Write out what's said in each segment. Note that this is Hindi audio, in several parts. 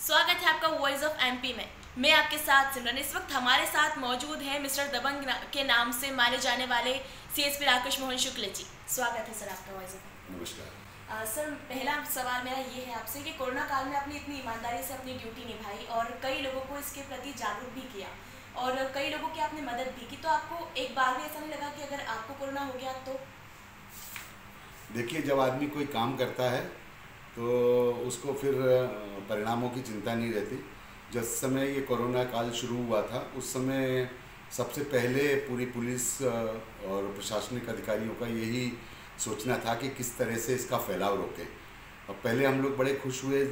स्वागत है आपका वॉइस ऑफ एमपी में। मैं आपके साथ सिमरन। इस वक्त हमारे साथ मौजूद हैं मिस्टर दबंग के नाम से माने जाने वाले सीएसपी राकेश मोहन शुक्ल जी। स्वागत है सर आपका वॉइस ऑफ। नमस्कार। सर, पहला सवाल मेरा ये है आपसे कि कोरोना काल में आपने इतनी ईमानदारी से अपनी ड्यूटी निभाई और कई लोगों को इसके प्रति जागरूक भी किया और कई लोगों की आपने मदद भी की, तो आपको एक बार भी ऐसा नहीं लगा कि अगर आपको कोरोना हो गया तो? देखिए, जब आदमी कोई काम करता है तो उसको फिर परिणामों की चिंता नहीं रहती। जिस समय ये कोरोना काल शुरू हुआ था उस समय सबसे पहले पूरी पुलिस और प्रशासनिक अधिकारियों का यही सोचना था कि किस तरह से इसका फैलाव रोकें। अब पहले हम लोग बड़े खुश हुए,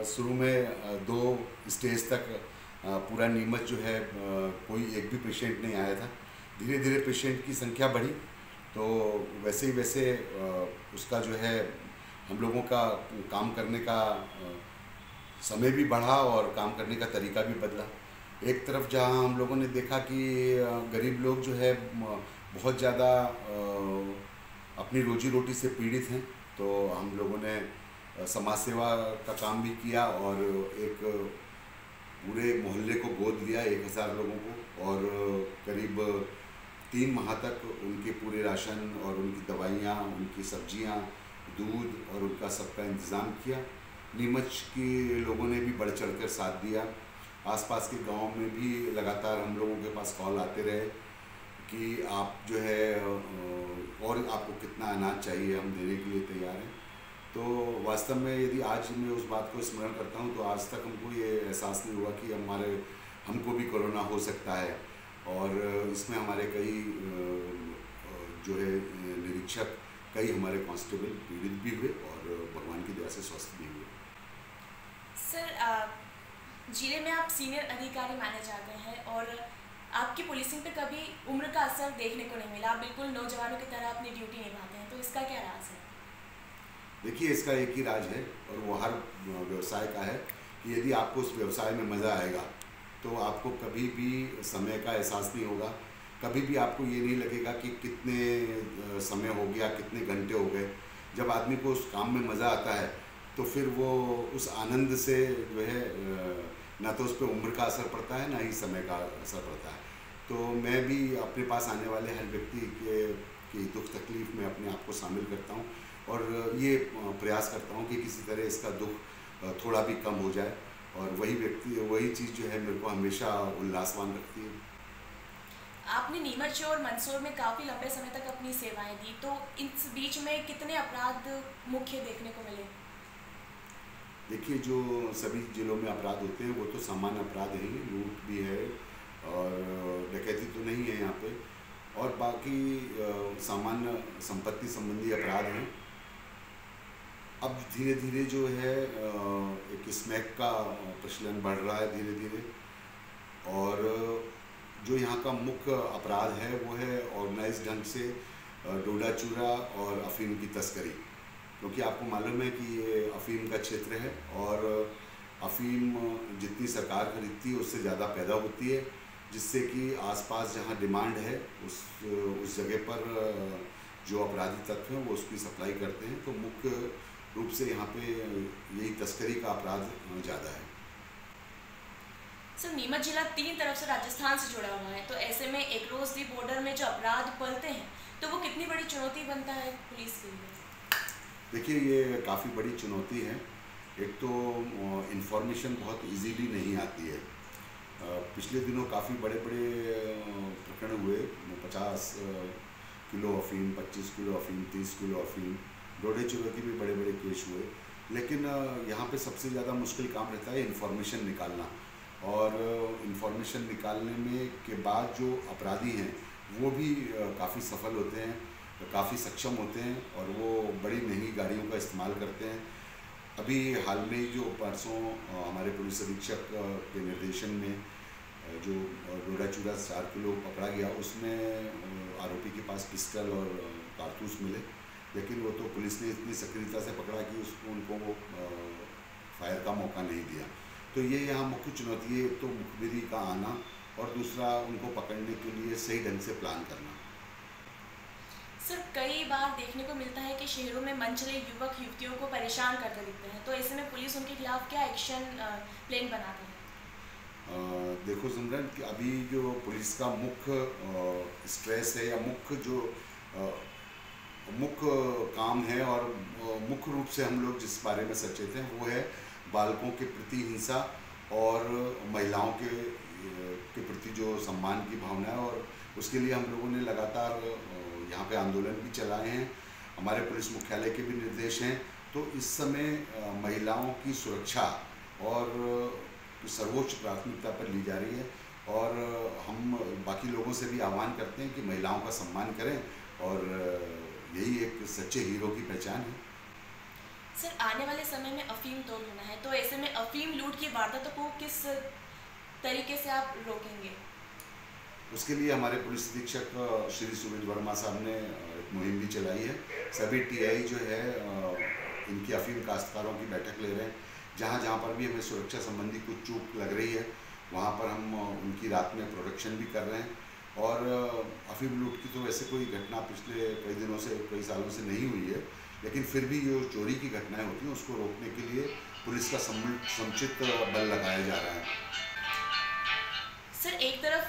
शुरू में 2 स्टेज तक पूरा नीमच जो है कोई एक भी पेशेंट नहीं आया था। धीरे धीरे पेशेंट की संख्या बढ़ी तो वैसे ही वैसे उसका जो है हम लोगों का काम करने का समय भी बढ़ा और काम करने का तरीका भी बदला। एक तरफ जहां हम लोगों ने देखा कि गरीब लोग जो है बहुत ज़्यादा अपनी रोजी रोटी से पीड़ित हैं, तो हम लोगों ने समाज सेवा का काम भी किया और एक पूरे मोहल्ले को गोद लिया, 1000 लोगों को, और करीब 3 माह तक उनके पूरे राशन और उनकी दवाइयाँ, उनकी सब्जियाँ, दूध और उनका सबका इंतज़ाम किया। नीमच के लोगों ने भी बढ़ चढ़कर साथ दिया। आसपास के गांव में भी लगातार हम लोगों के पास कॉल आते रहे कि आप जो है और आपको कितना अनाज चाहिए, हम देने के लिए तैयार हैं। तो वास्तव में यदि आज मैं उस बात को स्मरण करता हूं तो आज तक हमको ये एहसास नहीं हुआ कि हमको भी कोरोना हो सकता है। और इसमें हमारे कई जो है निरीक्षक, कई हमारे कांस्टेबल पीड़ित भी हुए और भगवान की दया से स्वस्थ भी हुए। सर, जिले में आप सीनियर अधिकारी माने जाते हैं और आपकी पुलिसिंग पे कभी उम्र का असर देखने को नहीं मिला। आप बिल्कुल नौजवानों की तरह अपनी ड्यूटी निभाते हैं, तो इसका क्या राज है? देखिए, इसका एक ही राज है और वो हर व्यवसाय का है कि यदि आपको उस व्यवसाय में मज़ा आएगा तो आपको कभी भी समय का एहसास नहीं होगा। कभी भी आपको ये नहीं लगेगा कि कितने समय हो गया, कितने घंटे हो गए। जब आदमी को उस काम में मज़ा आता है तो फिर वो उस आनंद से जो है ना तो उस पर उम्र का असर पड़ता है, ना ही समय का असर पड़ता है। तो मैं भी अपने पास आने वाले हर व्यक्ति की दुख तकलीफ़ में अपने आप को शामिल करता हूँ और ये प्रयास करता हूँ कि किसी तरह इसका दुख थोड़ा भी कम हो जाए, और वही चीज़ जो है मेरे को हमेशा उल्लासवान रखती है। आपने नीमच और मंदसौर में काफ़ी लंबे समय तक अपनी सेवाएं दी, तो इस बीच में कितने अपराध मुख्य देखने को मिले? देखिए, जो सभी जिलों में अपराध होते हैं वो तो सामान्य अपराध हैं, लूट भी है और डकैती तो नहीं है यहाँ पे, और बाकी सामान्य संपत्ति संबंधी अपराध हैं। अब धीरे धीरे जो है एक स्मैक का प्रचलन बढ़ रहा है धीरे धीरे, और जो यहाँ का मुख्य अपराध है वो है ऑर्गेनाइज ढंग से डोडा चूरा और अफीम की तस्करी। क्योंकि आपको मालूम है कि ये अफीम का क्षेत्र है और अफीम जितनी सरकार खरीदती है उससे ज़्यादा पैदा होती है, जिससे कि आसपास जहाँ डिमांड है उस जगह पर जो अपराधी तत्व हैं वो उसकी सप्लाई करते हैं। तो मुख्य रूप से यहाँ पे यही तस्करी का अपराध ज़्यादा है। सर, नीमच जिला 3 तरफ से राजस्थान से जुड़ा हुआ है, तो ऐसे में एक रोज दी बॉर्डर में जो अपराध पलते हैं तो वो कितनी बड़ी चुनौती बनता है पुलिस के लिए? देखिए, ये काफ़ी बड़ी चुनौती है। एक तो इंफॉर्मेशन बहुत इजीली नहीं आती है। पिछले दिनों काफ़ी बड़े बड़े प्रकरण हुए, 50 किलो अफीम, 25 किलो अफीम, 30 किलो अफीम, डोडे चूरे के भी बड़े बड़े केस हुए। लेकिन यहाँ पे सबसे ज़्यादा मुश्किल काम रहता है इंफॉर्मेशन निकालना, और इंफॉर्मेशन निकालने में के बाद जो अपराधी हैं वो भी काफ़ी सफल होते हैं, काफ़ी सक्षम होते हैं और वो बड़ी महंगी गाड़ियों का इस्तेमाल करते हैं। अभी हाल में जो परसों हमारे पुलिस अधीक्षक के निर्देशन में जो डोडा चूरा 4 किलो पकड़ा गया, उसमें आरोपी के पास पिस्टल और कारतूस मिले, लेकिन वो तो पुलिस ने इतनी सक्रियता से पकड़ा कि उनको वो फायर का मौका नहीं दिया। तो ये यहाँ मुख्य चुनौती है, तो मुखबिरी का आना और दूसरा उनको पकड़ने के लिए सही ढंग से प्लान करना। सर कई बार देखने को मिलता है कि शहरों में मनचले युवक युवतियों को परेशान करते दिखते हैं, तो ऐसे में पुलिस उनके खिलाफ क्या एक्शन प्लान बनाती है? देखो सिमरन कि अभी जो पुलिस का मुख्य स्ट्रेस है या मुख्य काम है और मुख्य रूप से हम लोग जिस बारे में सचेत हैं वो है बालकों के प्रति हिंसा और महिलाओं के प्रति जो सम्मान की भावना है। और उसके लिए हम लोगों ने लगातार यहाँ पे आंदोलन भी चलाए हैं, हमारे पुलिस मुख्यालय के भी निर्देश हैं। तो इस समय महिलाओं की सुरक्षा और सर्वोच्च प्राथमिकता पर ली जा रही है और हम बाकी लोगों से भी आह्वान करते हैं कि महिलाओं का सम्मान करें और यही एक सच्चे हीरो की पहचान है। सर आने वाले समय में अफीम तोड़ होना है, तो ऐसे में अफीम लूट की वारदातों को किस तरीके से आप रोकेंगे? उसके लिए हमारे पुलिस अधीक्षक श्री सुमित वर्मा साहब ने एक मुहिम भी चलाई है। सभी टीआई जो है इनकी अफीम काश्तकारों की बैठक ले रहे हैं। जहाँ जहाँ पर भी हमें सुरक्षा संबंधी कुछ चूक लग रही है वहाँ पर हम उनकी रात में प्रोटेक्शन भी कर रहे हैं। और अफीम लूट की तो वैसे कोई घटना पिछले कई दिनों से कई सालों से नहीं हुई है, लेकिन फिर भी जो चोरी की घटनाएं होती हैं उसको रोकने के लिए पुलिस का समुचित बल लगाया जा रहा है। सर एक तरफ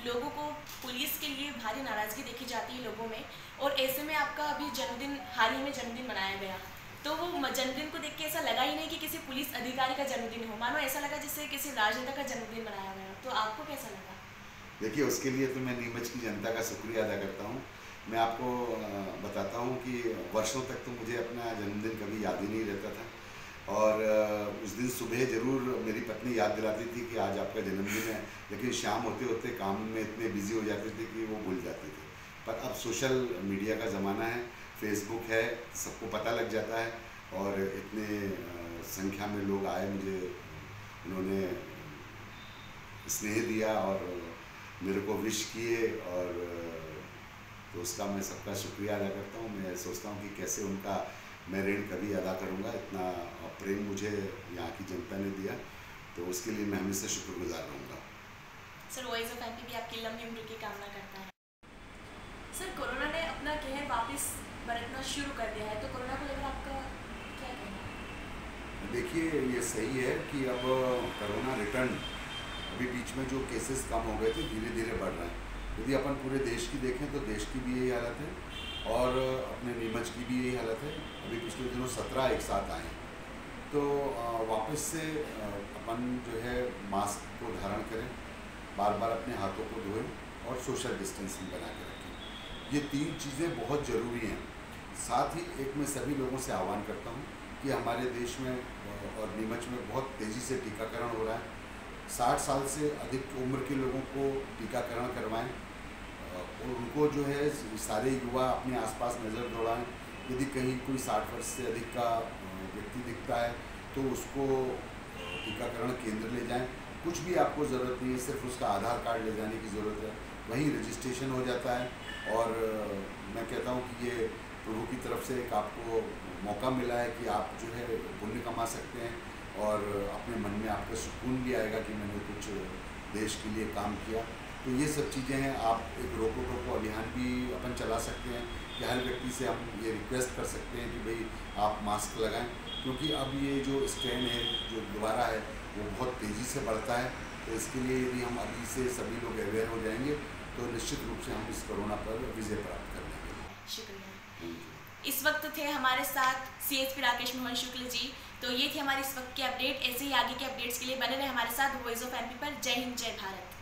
लोगों को पुलिस के लिए भारी नाराज़गी देखी जाती है लोगों में, और ऐसे में आपका अभी जन्मदिन हाल ही में जन्मदिन मनाया गया, तो वो जन्मदिन को देख के ऐसा लगा ही नहीं कि किसी पुलिस अधिकारी का जन्मदिन हो, मानो ऐसा लगा जैसे किसी राजनेता का जन्मदिन मनाया गया। तो आपको कैसा लगा? देखिए उसके लिए तो मैं नीमच की जनता का शुक्रिया अदा करता हूँ। मैं आपको बताता हूँ कि वर्षों तक तो मुझे अपना जन्मदिन कभी याद ही नहीं रहता था और उस दिन सुबह ज़रूर मेरी पत्नी याद दिलाती थी कि आज आपका जन्मदिन है, लेकिन शाम होते होते काम में इतने बिजी हो जाते थे कि वो भूल जाते थे। पर अब सोशल मीडिया का ज़माना है, फेसबुक है, सबको पता लग जाता है और इतने संख्या में लोग आए, मुझे उन्होंने स्नेह दिया और मेरे को विश किए और तो उसका मैं सबका शुक्रिया अदा करता हूँ। मैं सोचता हूँ कि कैसे उनका मैं ऋण कभी अदा करूँगा, इतना प्रेम मुझे यहाँ की जनता ने दिया, तो उसके लिए मैं हमेशा शुक्रगुजार रहूँगा। सर वॉइस ऑफ एमपी भी आपकी लंबी उम्र की कामना करता है। सर कोरोना ने अपना कहर वापस बरतना शुरू कर दिया है, तो कोरोना को लेकर आपका क्या कहना है? देखिए ये सही है कि अब कोरोना रिटर्न, अभी बीच में जो केसेस कम हो गए थे धीरे धीरे बढ़ रहे हैं। यदि अपन पूरे देश की देखें तो देश की भी यही हालत है और अपने नीमच की भी यही हालत है। अभी पिछले दिनों 17 एक साथ आए, तो वापस से अपन जो है मास्क को धारण करें, बार बार अपने हाथों को धोएं और सोशल डिस्टेंसिंग बना के रखें। ये 3 चीज़ें बहुत ज़रूरी हैं। साथ ही एक मैं सभी लोगों से आह्वान करता हूँ कि हमारे देश में और नीमच में बहुत तेज़ी से टीकाकरण हो रहा है। 60 साल से अधिक उम्र के लोगों को टीकाकरण करवाएं और उनको जो है सारे युवा अपने आसपास नज़र दौड़ाएं। यदि कहीं कोई 60 वर्ष से अधिक का व्यक्ति दिखता है तो उसको टीकाकरण केंद्र ले जाएं। कुछ भी आपको ज़रूरत नहीं है, सिर्फ उसका आधार कार्ड ले जाने की ज़रूरत है, वहीं रजिस्ट्रेशन हो जाता है। और मैं कहता हूँ कि ये प्रभु की तरफ से एक आपको मौका मिला है कि आप जो है पुण्य कमा सकते हैं और अपने मन में आपको सुकून भी आएगा कि मैंने कुछ देश के लिए काम किया। तो ये सब चीज़ें हैं। आप एक रोको टोको अभियान भी अपन चला सकते हैं कि हर व्यक्ति से हम ये रिक्वेस्ट कर सकते हैं कि भाई आप मास्क लगाएं, क्योंकि अब ये जो स्ट्रेन है जो दोबारा है वो बहुत तेज़ी से बढ़ता है। तो इसके लिए यदि हम अभी से सभी लोग अवेयर हो जाएंगे तो निश्चित रूप से हम इस कोरोना पर विजय प्राप्त कर लेंगे। शुक्रिया। इस वक्त थे हमारे साथ CSP राकेश मोहन शुक्ल जी। तो ये थी हमारी इस वक्त की अपडेट। ऐसे ही आगे के अपडेट्स के लिए बने रहे हमारे साथ वॉइस ऑफ एमपी पर। जय हिंद, जय भारत।